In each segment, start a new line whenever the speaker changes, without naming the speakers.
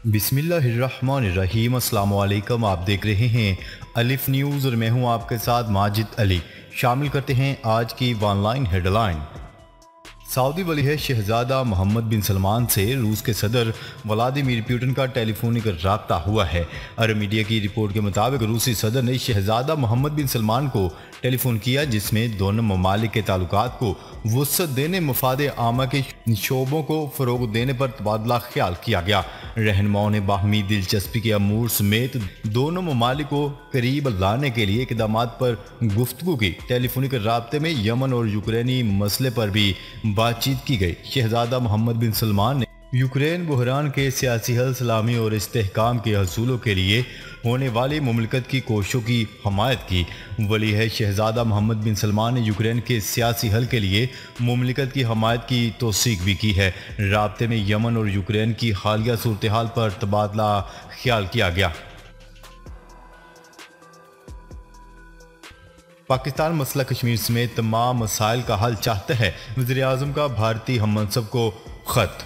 बिस्मिल्लाहिर्रहमानिर्रहीम। अस्सलाम वालेकुम। आप देख रहे हैं अलिफ न्यूज़ और मैं हूं आपके साथ माजिद अली। शामिल करते हैं आज की ऑनलाइन हेडलाइन। सऊदी वली है शहजादा मोहम्मद बिन सलमान से रूस के सदर व्लादिमीर पुतिन का टेलीफोनिक रब्ता हुआ है। अरब मीडिया की रिपोर्ट के मुताबिक रूसी सदर ने शहजादा मोहम्मद बिन सलमान को टेलीफोन किया, जिसमें दोनों ममालिक के ताल्लुकात को वुसअत देने, मफाद आमा के शोबों को फ़रोग देने पर तबादला ख्याल किया गया। रहनुमाओं ने बाहमी दिलचस्पी के अमूर समेत दोनों ममालिक को करीब लाने के लिए इक़दामात पर गुफ्तगू की। टेलीफोनिक रब्ते में यमन और यूक्रेनी मसले पर भी बातचीत की गई। शहजादा मोहम्मद बिन सलमान ने यूक्रेन बहरान के सियासी हल, सलामी और इस्तेहकाम के हसूलों के लिए होने वाली मुमलिकत की कोशिशों की हमायत की। वली है शहजादा मोहम्मद बिन सलमान ने यूक्रेन के सियासी हल के लिए मुमलिकत की हमायत की तौसीक भी की है। राब्ते में यमन और यूक्रेन की हालिया सूरत हाल पर तबादला ख्याल किया गया। पाकिस्तान मसला कश्मीर समेत तमाम मसाइल का हल चाहता है। वज़ीर-ए-आज़म का भारतीय हम मनसब को खत।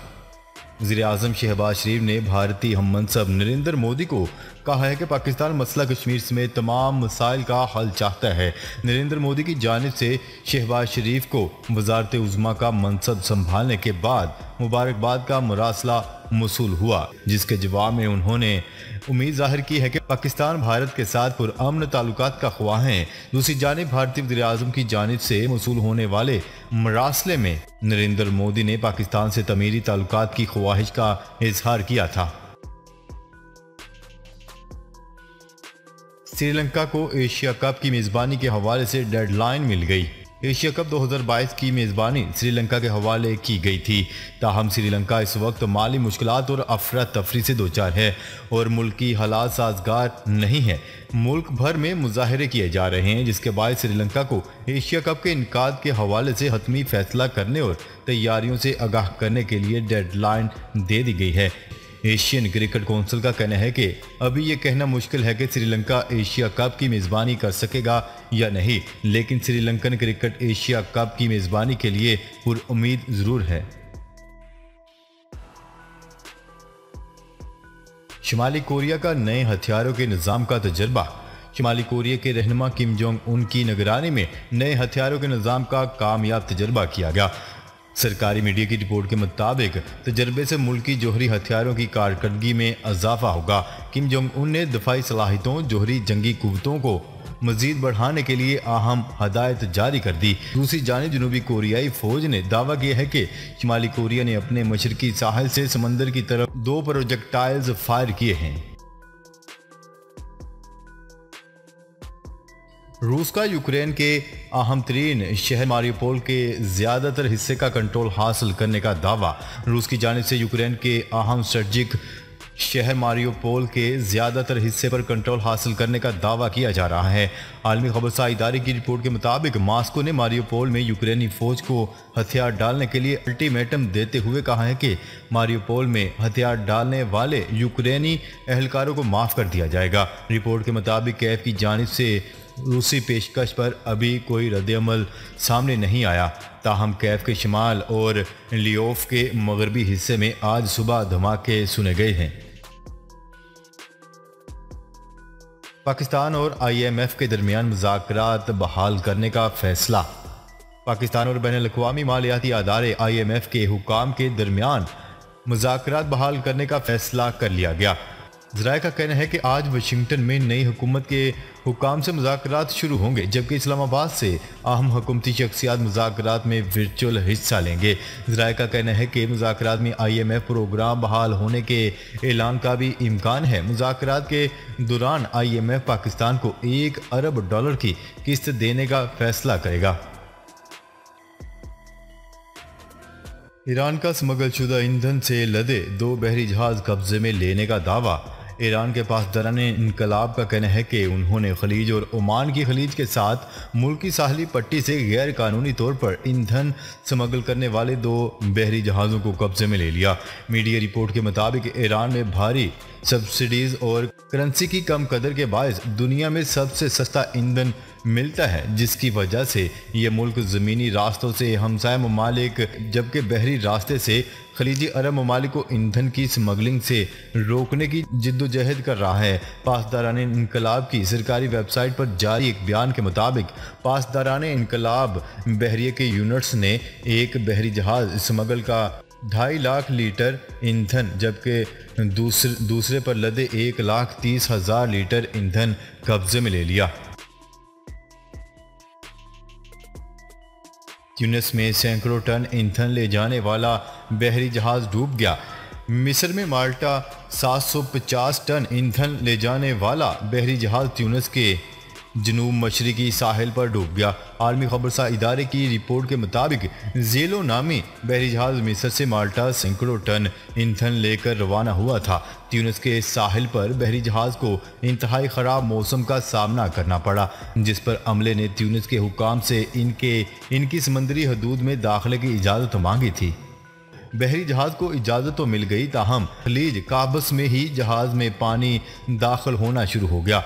वज़ीर-ए-आज़म शहबाज शरीफ ने भारतीय हम मनसब नरेंद्र मोदी को कहा है कि पाकिस्तान मसला कश्मीर समेत तमाम मसाइल का हल चाहता है। नरेंद्र मोदी की जानिब से शहबाज शरीफ को वज़ारत उज़्मा का मनसब संभालने के बाद मुबारकबाद का मुरासला मौसूल हुआ, जिसके जवाब में उन्होंने उम्मीद जाहिर की है कि पाकिस्तान भारत के साथ पुरअमन ताल्लुकात का ख्वाह है। दूसरी जानिब भारतीय वज़ीर-ए-आज़म की जानिब से मौसूल होने वाले मरासले में नरेंद्र मोदी ने पाकिस्तान से तमीरी ताल्लुकात की ख्वाहिश का इजहार किया था। श्रीलंका को एशिया कप की मेज़बानी के हवाले से डेडलाइन मिल गई। एशिया कप 2022 की मेज़बानी श्रीलंका के हवाले की गई थी, ताहम श्रीलंका इस वक्त माली मुश्किलात और अफरा तफरी से दोचार है और मुल्की हालात साजगार नहीं है। मुल्क भर में मुजाहरे किए जा रहे हैं, जिसके बाद श्रीलंका को एशिया कप के इनकाद के हवाले से हतमी फैसला करने और तैयारियों से आगाह करने के लिए डेडलाइन दे दी गई है। एशियन क्रिकेट काउंसिल का कहना है कि अभी ये कहना मुश्किल है कि श्रीलंका एशिया कप की मेज़बानी कर सकेगा या नहीं, लेकिन श्रीलंकन क्रिकेट एशिया कप की मेज़बानी के लिए पुरउम्मीद जरूर है। शुमाली कोरिया का नए हथियारों के निज़ाम का तजर्बा। शुमाली कोरिया के रहनुमा किम जोंग उन की निगरानी में नए हथियारों के निज़ाम का कामयाब तजर्बा किया गया। सरकारी मीडिया की रिपोर्ट के मुताबिक तजर्बे से मुल्की जोहरी हथियारों की कारकर्दगी में इजाफा होगा। किम जोंग उन ने दफाई सलाहियतों, जोहरी जंगी कुव्वतों को मजीद बढ़ाने के लिए अहम हदायत जारी कर दी। दूसरी जानिब जनूबी कोरियाई फौज ने दावा किया है कि शुमाली कोरिया ने अपने मशरकी साहिल से समंदर की तरफ 2 प्रोजेक्टाइल्स फायर किए हैं। रूस का यूक्रेन के अहम तरीन शहर मारियोपोल के ज़्यादातर हिस्से का कंट्रोल हासिल करने का दावा। रूस की जानिब से यूक्रेन के अहम स्ट्रेटजिक शहर मारियोपोल के ज़्यादातर हिस्से पर कंट्रोल हासिल करने का दावा किया जा रहा है। आलमी खबरसार इदारे की रिपोर्ट के मुताबिक मॉस्को ने मारियोपोल में यूक्रेनी फ़ौज को हथियार डालने के लिए अल्टीमेटम देते हुए कहा है कि मारियोपोल में हथियार डालने वाले यूक्रेनी एहलकारों को माफ़ कर दिया जाएगा। रिपोर्ट के मुताबिक कैफ की जानिब से रूसी पेशकश पर अभी कोई रद्द-ए-अमल सामने नहीं आया, ताहम कैफ के शिमाल और लियोफ के मगरबी हिस्से में आज सुबह धमाके सुने गए हैं। पाकिस्तान और IMF के दरमियान मुज़ाकरात बहाल करने का फैसला। पाकिस्तान और बैनुल-अक़वामी मालियाती अदारे IMF के हुकाम के दरमियान मुज़ाकरात बहाल करने का फैसला कर लिया गया। ज़राए का कहना है कि आज वाशिंगटन में नई हुकूमत के हुकाम से मुज़ाकरात शुरू होंगे, जबकि इस्लामाबाद से अहम हुकूमती शख्सियात मुज़ाकरात में वर्चुअल हिस्सा लेंगे। ज़राए का कहना है कि मुज़ाकरात में IMF प्रोग्राम बहाल होने के ऐलान का भी इम्कान है। मुज़ाकरात के दौरान IMF पाकिस्तान को $1 अरब की किस्त देने का फैसला करेगा। ईरान का स्मगलशुदा ईंधन से लदे 2 बहरी जहाज कब्जे में लेने का दावा। ईरान के पासदारान इनकलाब का कहना है कि उन्होंने खलीज और ओमान की खलीज के साथ मुल्की साहली पट्टी से गैर कानूनी तौर पर ईंधन स्मगल करने वाले 2 बहरी जहाज़ों को कब्जे में ले लिया। मीडिया रिपोर्ट के मुताबिक ईरान में भारी सब्सिडीज और करेंसी की कम कदर के बायस दुनिया में सबसे सस्ता ईंधन मिलता है, जिसकी वजह से ये मुल्क ज़मीनी रास्तों से हमसाय ममालिक जबकि बहरी रास्ते से खलीजी अरब ममालिक को ईंधन की स्मगलिंग से रोकने की जिद्दोजहद कर रहा है। पासदाराने इनकलाब की सरकारी वेबसाइट पर जारी एक बयान के मुताबिक पासदाराने इनकलाब बहरिए के यूनिट्स ने एक बहरी जहाज़ स्मगल का 2.5 लाख लीटर ईंधन जबकि दूसरे पर लदे 1,30,000 लीटर ईंधन कब्जे में ले लिया। ट्यूनिस में सैकड़ों टन ईंधन ले जाने वाला बहरी जहाज डूब गया। मिस्र में माल्टा 750 टन ईंधन ले जाने वाला बहरी जहाज ट्यूनिस के जनूब मशरकी साहिल पर डूब गया। आलमी खबरसा इदारे की रिपोर्ट के मुताबिक जेलो नामी बहरी जहाज मिस्र से माल्टा सैकड़ों टन ईंधन लेकर रवाना हुआ था। ट्यूनिस के साहिल पर बहरी जहाज को इंतहाई ख़राब मौसम का सामना करना पड़ा, जिस पर अमले ने ट्यूनिस के हुकाम से इनकी समंदरी हदूद में दाखिले की इजाज़त मांगी थी। बहरी जहाज को इजाज़त तो मिल गई, ताहम खलीज काबस में ही जहाज में पानी दाखिल होना शुरू हो गया।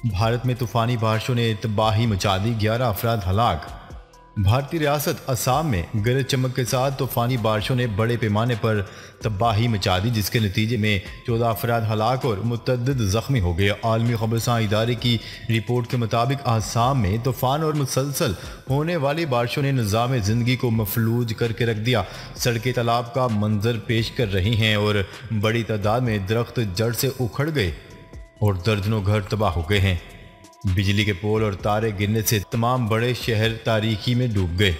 भारत में तूफ़ानी बारिशों ने तबाही मचा दी, 11 अफराद हलाक। भारतीय रियासत असम में गरज चमक के साथ तूफ़ानी बारिशों ने बड़े पैमाने पर तबाही मचा दी, जिसके नतीजे में 14 अफराद हलाक और मुतअद्दिद ज़ख्मी हो गए। आलमी खबरसां इदारे की रिपोर्ट के मुताबिक असम में तूफ़ान और मुसलसल होने वाली बारिशों ने निज़ाम ज़िंदगी को मफलूज करके रख दिया। सड़कें तालाब का मंजर पेश कर रही हैं और बड़ी तादाद में दरख्त जड़ से उखड़ गए और दर्जनों घर तबाह हो गए हैं। बिजली के पोल और तारे गिरने से तमाम बड़े शहर तारीकी में डूब गए।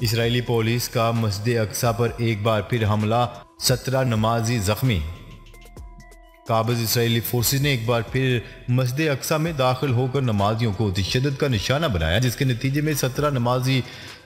इजरायली पुलिस का मस्जिद अक्सा पर एक बार फिर हमला, 17 नमाजी जख्मी। काबिज इजरायली फोर्सेस ने एक बार फिर मस्जिद अक्सा में दाखिल होकर नमाजियों को तशद्दुद का निशाना बनाया, जिसके नतीजे में 17 नमाजी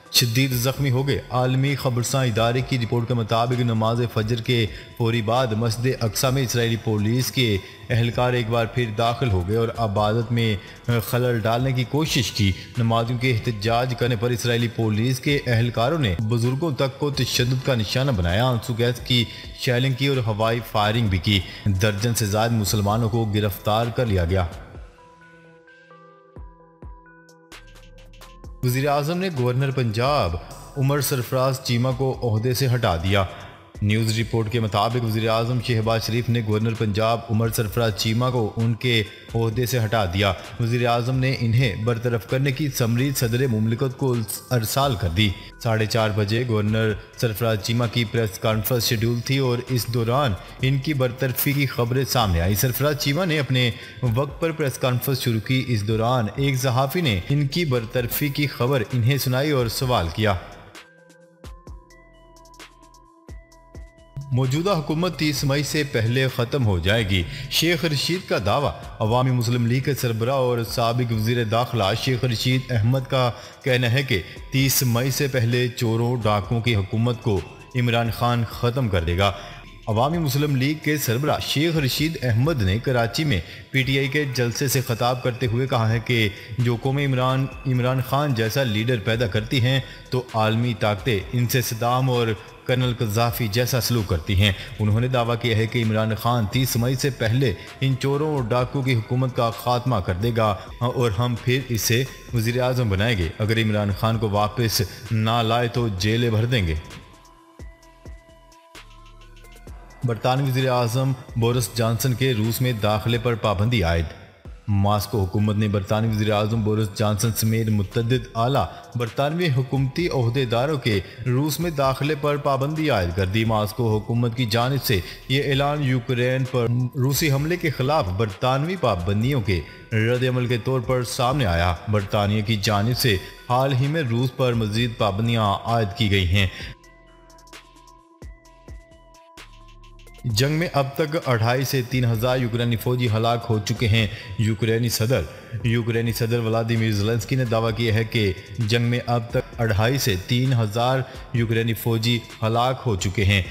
शदीद ज़ख्मी हो गए। आलमी खबरसां इदारे की रिपोर्ट के मुताबिक नमाज फजर के फौरी बाद मस्जिद अक्सा में इजरायली पुलिस के एहलकार एक बार फिर दाखिल हो गए और इबादत में खलल डालने की कोशिश की। नमाजियों के एहतजाज करने पर इजरायली पुलिस के एहलकारों ने बुजुर्गों तक को तशद्दुद का निशाना बनाया, आंसू गैस की शैलिंग की और हवाई फायरिंग भी की। दर्जन से ज़्यादा मुसलमानों को गिरफ्तार कर लिया गया। वज़ीर-ए-आज़म ने गवर्नर पंजाब उमर सरफराज चीमा को ओहदे से हटा दिया। न्यूज़ रिपोर्ट के मुताबिक वज़ीर-ए-आज़म शहबाज शरीफ ने गवर्नर पंजाब उमर सरफराज चीमा को उनके ओहदे से हटा दिया। वज़ीर-ए-आज़म ने इन्हें बरतरफ करने की समरी सदर मुमलिकत को अरसाल कर दी। 4:30 बजे गवर्नर सरफराज चीमा की प्रेस कॉन्फ्रेंस शेड्यूल थी और इस दौरान इनकी बरतरफी की खबरें सामने आई। सरफराज चीमा ने अपने वक्त पर प्रेस कॉन्फ्रेंस शुरू की। इस दौरान एक सहाफ़ी ने इनकी बरतरफी की खबर इन्हें सुनाई और सवाल किया। मौजूदा हुकूमत 30 मई से पहले ख़त्म हो जाएगी, शेख रशीद का दावा। अवामी मुस्लिम लीग के सरबराह और साबिक वज़ीर दाखिला शेख रशीद अहमद का कहना है कि 30 मई से पहले चोरों डाकुओं की हुकूमत को इमरान खान ख़त्म कर देगा। अवामी मुस्लिम लीग के सरबराह शेख रशीद अहमद ने कराची में PTI के जलसे से खिताब करते हुए कहा है कि जो कौमें इमरान खान जैसा लीडर पैदा करती हैं तो आलमी ताकतें इनसे सद्दाम और कर्नल कज़ाफ़ी जैसा सलूक करती हैं। उन्होंने दावा किया है कि इमरान खान 30 मई से पहले इन चोरों और डाकुओं की हुकूमत का खात्मा कर देगा और हम फिर इसे वज़ीर आज़म बनाएंगे। अगर इमरान खान को वापस ना लाए तो जेलें भर देंगे। बरतानवी वज़ीर आज़म बोरिस जॉनसन के रूस में दाखिले पर पाबंदी आयद। मास्को हुकूमत ने बरतानवी वज़ीर आज़म बोरिस जॉनसन समेत मुतअद्दिद आला बरतानवी हुकूमती ओहदेदारों के रूस में दाखिले पर पाबंदी आयद कर दी। मास्को हुकूमत की जानिब से ये ऐलान यूक्रेन पर रूसी हमले के खिलाफ बरतानवी पाबंदियों के रद्द-ए-अमल के तौर पर सामने आया। बरतानिया की जानिब से हाल ही में रूस पर मज़ीद पाबंदियाँ आयद की गई हैं। जंग में अब तक 2,500 से 3,000 यूक्रेनी फौजी हलाक हो चुके हैं। यूक्रेनी सदर व्लादिमीर ज़ेलेंस्की ने दावा किया है कि जंग में अब तक 2,500 से 3,000 यूक्रेनी फौजी हलाक हो चुके हैं।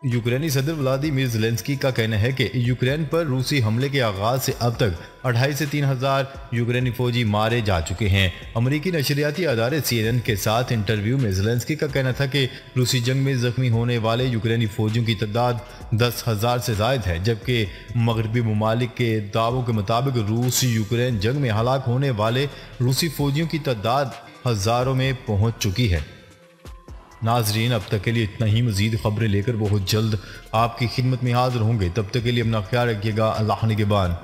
यूक्रेनी सदर व्लादिमीर ज़ेलेंस्की का कहना है कि यूक्रेन पर रूसी हमले के आगाज से अब तक 2,500 से 3,000 यूक्रेनी फौजी मारे जा चुके हैं। अमरीकी नशरियाती अदारे CNN के साथ इंटरव्यू में ज़ेलेंस्की का कहना था कि रूसी जंग में जख्मी होने वाले यूक्रेनी फौजियों की तादाद 10,000 से ज़ायद है, जबकि मगरबी ममालिक के दावों के मुताबिक रूस यूक्रेन जंग में हलाक होने वाले रूसी फौजियों की तादाद हज़ारों में पहुँच चुकी है। नाजरीन, अब तक के लिए इतना ही। मज़ीद खबरें लेकर बहुत जल्द आपकी खिदमत में हाजिर होंगे। तब तक के लिए अपना ख्याल रखिएगा। अल्लाह निगहबान।